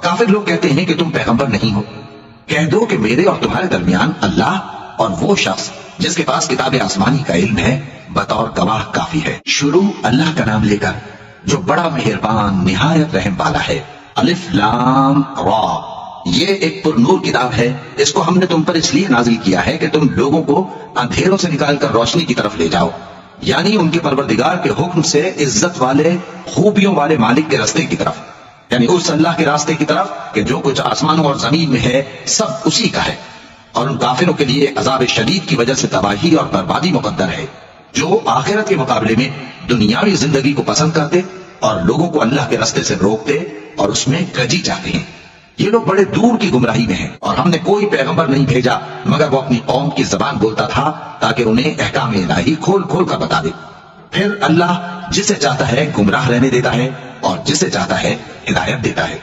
काफिर लोग कहते हैं कि तुम पैगंबर नहीं हो। कह दो कि मेरे और तुम्हारे दरमियान अल्लाह और वो शख्स जिसके पास किताब आसमानी का इल्म है बतौर गवाह काफी है। शुरू अल्लाह का नाम लेकर जो बड़ा मेहरबान निहायत रहम वाला है। अलिफ लाम रा, ये एक पुरनूर किताब है। इसको हमने तुम पर इसलिए नाजिल किया है कि तुम लोगों को अंधेरों से निकालकर रोशनी की तरफ ले जाओ, यानी उनके परवरदिगार के हुक्म से इज्जत वाले खूबियों वाले मालिक के रास्ते की तरफ, यानी उस अल्लाह के रास्ते की तरफ कि जो कुछ आसमानों और जमीन में है सब उसी का है। और उन काफिरों के लिए अजाब शदीद की वजह से तबाही और बर्बादी मुकद्दर है, जो आखिरत के मुकाबले में दुनियावी जिंदगी को पसंद करते और लोगों को अल्लाह के रास्ते से रोकते और उसमें कजी जाते हैं। ये लोग बड़े दूर की गुमराही में हैं और हमने कोई पैगंबर नहीं भेजा मगर वो अपनी कौम की जबान बोलता था ताकि उन्हें अहकाम इलाही खोल खोल कर बता दे। फिर अल्लाह जिसे चाहता है गुमराह रहने देता है और जिसे चाहता है हिदायत देता है।